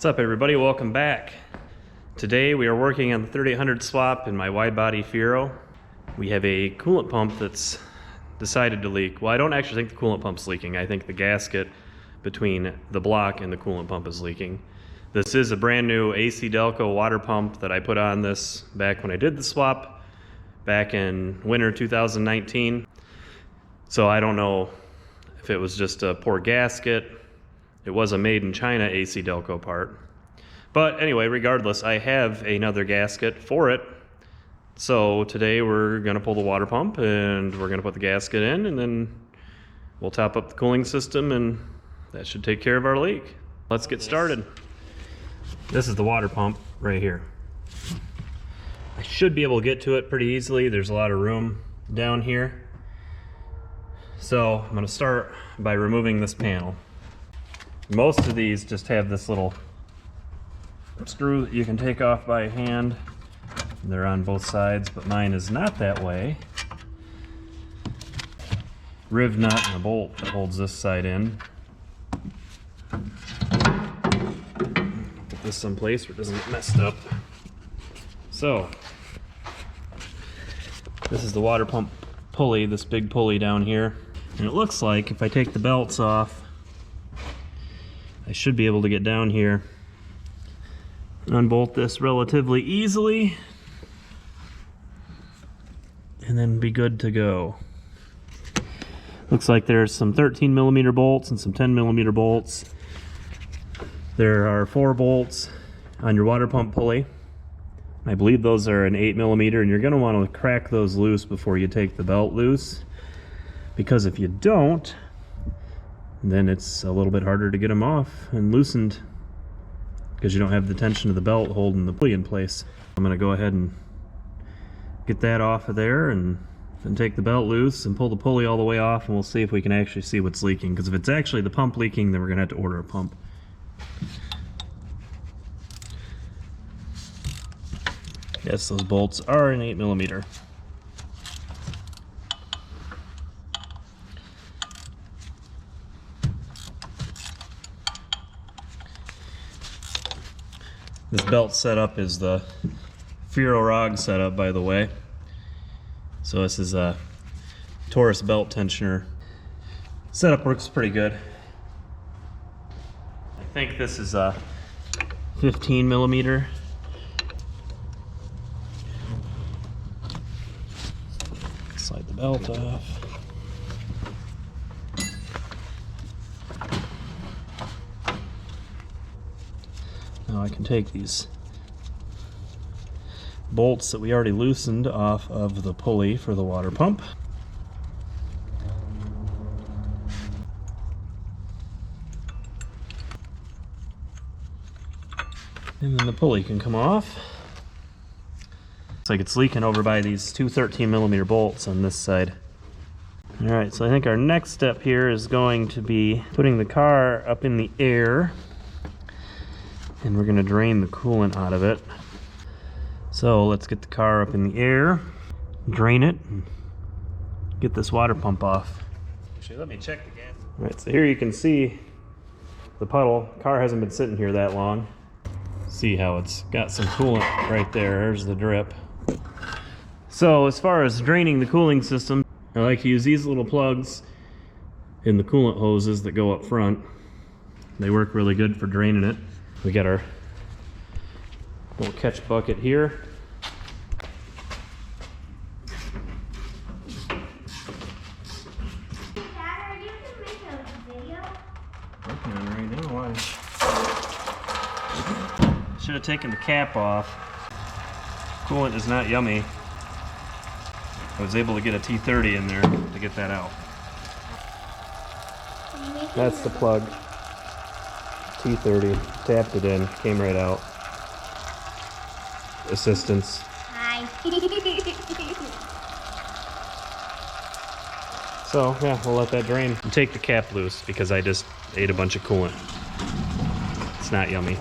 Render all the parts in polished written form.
What's up, everybody? Welcome back. Today we are working on the 3800 swap in my wide body Fiero. We have a coolant pump that's decided to leak. Well, I don't actually think the coolant pump's leaking. I think the gasket between the block and the coolant pump is leaking. This is a brand new AC Delco water pump that I put on this back when I did the swap back in winter 2019. So I don't know if it was just a poor gasket. It was a made in China AC Delco part. But anyway, regardless, I have another gasket for it. So today we're gonna pull the water pump and we're gonna put the gasket in, and then we'll top up the cooling system, and that should take care of our leak. Let's get started. This is the water pump right here. I should be able to get to it pretty easily. There's a lot of room down here. So I'm gonna start by removing this panel. Most of these just have this little screw that you can take off by hand. They're on both sides, but mine is not that way. Riv nut and a bolt that holds this side in. Put this someplace where it doesn't get messed up. So, this is the water pump pulley, this big pulley down here. And it looks like if I take the belts off, I should be able to get down here, unbolt this relatively easily, and then be good to go. Looks like there's some 13mm bolts and some 10mm bolts. There are 4 bolts on your water pump pulley. I believe those are an 8mm, and you're going to want to crack those loose before you take the belt loose, because if you don't, then it's a little bit harder to get them off and loosened because you don't have the tension of the belt holding the pulley in place. I'm going to go ahead and get that off of there and then take the belt loose and pull the pulley all the way off, and we'll see if we can actually see what's leaking, because if it's actually the pump leaking, then we're going to have to order a pump. Yes, those bolts are an 8mm. This belt setup is the Fiero rod setup, by the way. So this is a Taurus belt tensioner. Setup works pretty good. I think this is a 15mm. Slide the belt off. Now I can take these bolts that we already loosened off of the pulley for the water pump. And then the pulley can come off. Looks like it's leaking over by these 2 13mm bolts on this side. Alright, so I think our next step here is going to be putting the car up in the air, and we're going to drain the coolant out of it. So let's get the car up in the air, drain it, and get this water pump off. Actually, let me check the gas. Alright, so here you can see the puddle. The car hasn't been sitting here that long. See how it's got some coolant right there. There's the drip. So as far as draining the cooling system, I like to use these little plugs in the coolant hoses that go up front. They work really good for draining it. We got our little catch bucket here. Dad, are you gonna make a video? Working on it right now. Why? Should have taken the cap off. Coolant is not yummy. I was able to get a T30 in there to get that out. That's the plug. T30, tapped it in, came right out. Assistance. Hi. So yeah, we'll let that drain. And take the cap loose because I just ate a bunch of coolant. It's not yummy.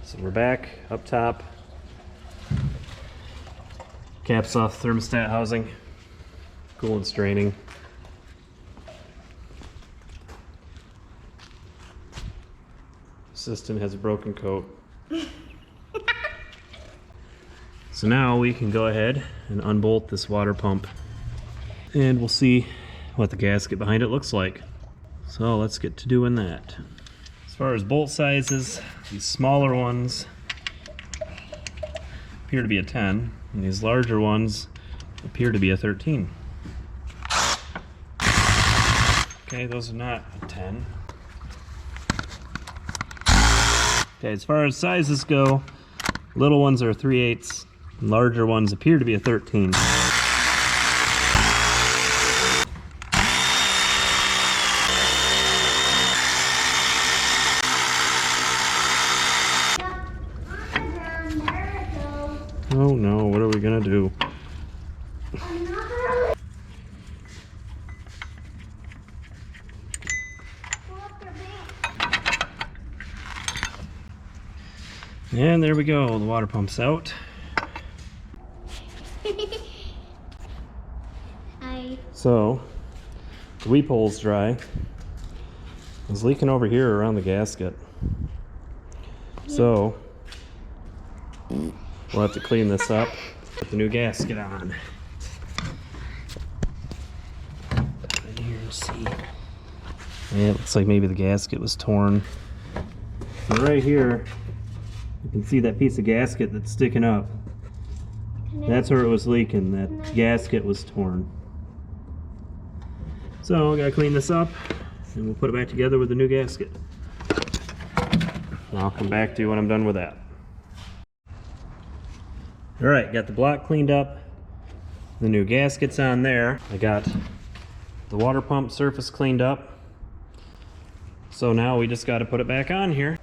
So we're back up top. Caps off thermostat housing. Coolant's draining. system has a broken coat. So now we can go ahead and unbolt this water pump and we'll see what the gasket behind it looks like. So let's get to doing that. As far as bolt sizes, these smaller ones appear to be a 10 and these larger ones appear to be a 13. Okay, those are not a 10. Okay, as far as sizes go, little ones are 3/8, larger ones appear to be a 13. Oh no, what are we gonna do? And there we go, the water pump's out. So, the weep hole's dry. It's leaking over here around the gasket. So, we'll have to clean this up, put the new gasket on. Put it in here and see. Yeah, it looks like maybe the gasket was torn. And right here, you can see that piece of gasket that's sticking up. That's where it was leaking. That gasket was torn. So I gotta clean this up and we'll put it back together with the new gasket. And I'll come back to you when I'm done with that. Alright, got the block cleaned up. The new gasket's on there. I got the water pump surface cleaned up. So now we just gotta put it back on here.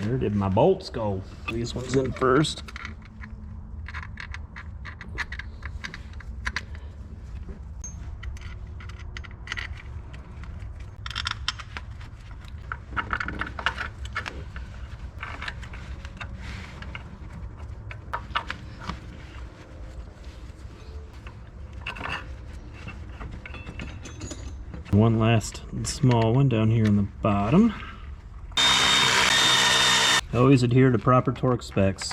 Where did my bolts go? These ones in first. One last small one down here on the bottom. Always adhere to proper torque specs.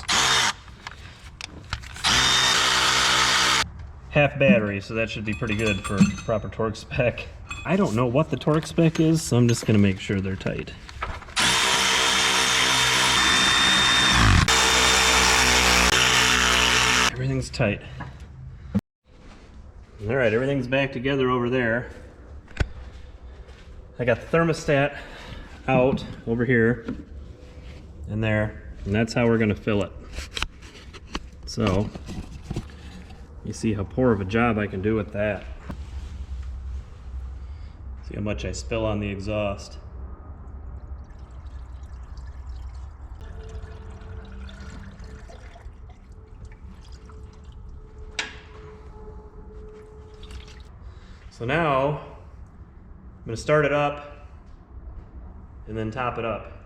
Half battery, so that should be pretty good for proper torque spec. I don't know what the torque spec is, so I'm just gonna make sure they're tight. Everything's tight. All right, everything's back together over there. I got the thermostat out over here and there, and that's how we're gonna fill it. So, you see how poor of a job I can do with that. See how much I spill on the exhaust. So now, I'm gonna start it up and then top it up,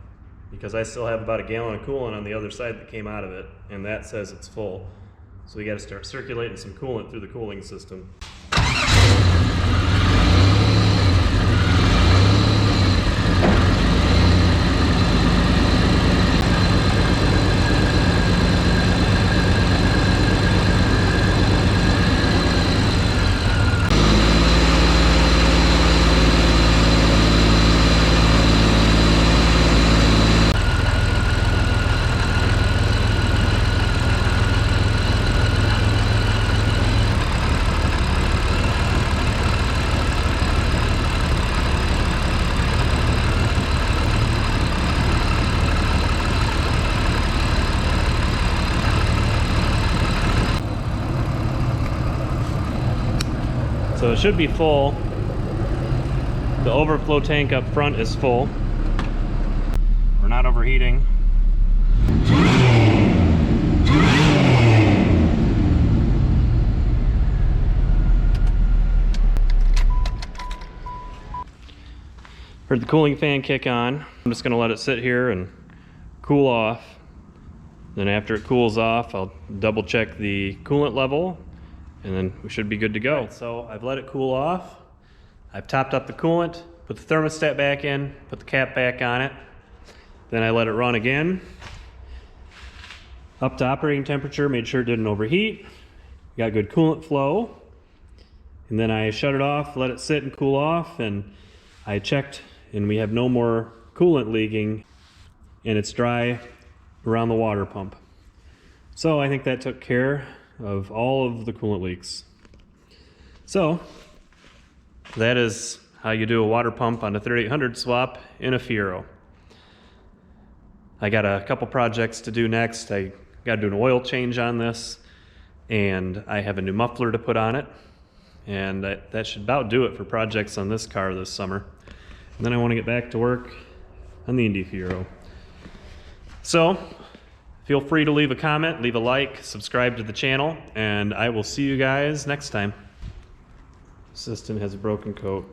because I still have about a gallon of coolant on the other side that came out of it, and that says it's full. So we got to start circulating some coolant through the cooling system. So it should be full. The overflow tank up front is full. We're not overheating. Heard the cooling fan kick on. I'm just gonna let it sit here and cool off. Then after it cools off, I'll double check the coolant level, and then we should be good to go. Right, so I've let it cool off. I've topped up the coolant, put the thermostat back in, put the cap back on it. Then I let it run again. Up to operating temperature, made sure it didn't overheat. Got good coolant flow. And then I shut it off, let it sit and cool off, and I checked and we have no more coolant leaking, and it's dry around the water pump. So I think that took care of all of the coolant leaks. So that is how you do a water pump on a 3800 swap in a Fiero. I got a couple projects to do next. I got to do an oil change on this, and I have a new muffler to put on it. And that should about do it for projects on this car this summer. And then I want to get back to work on the Indy Fiero. So feel free to leave a comment, leave a like, subscribe to the channel, and I will see you guys next time. Assistant has a broken coat.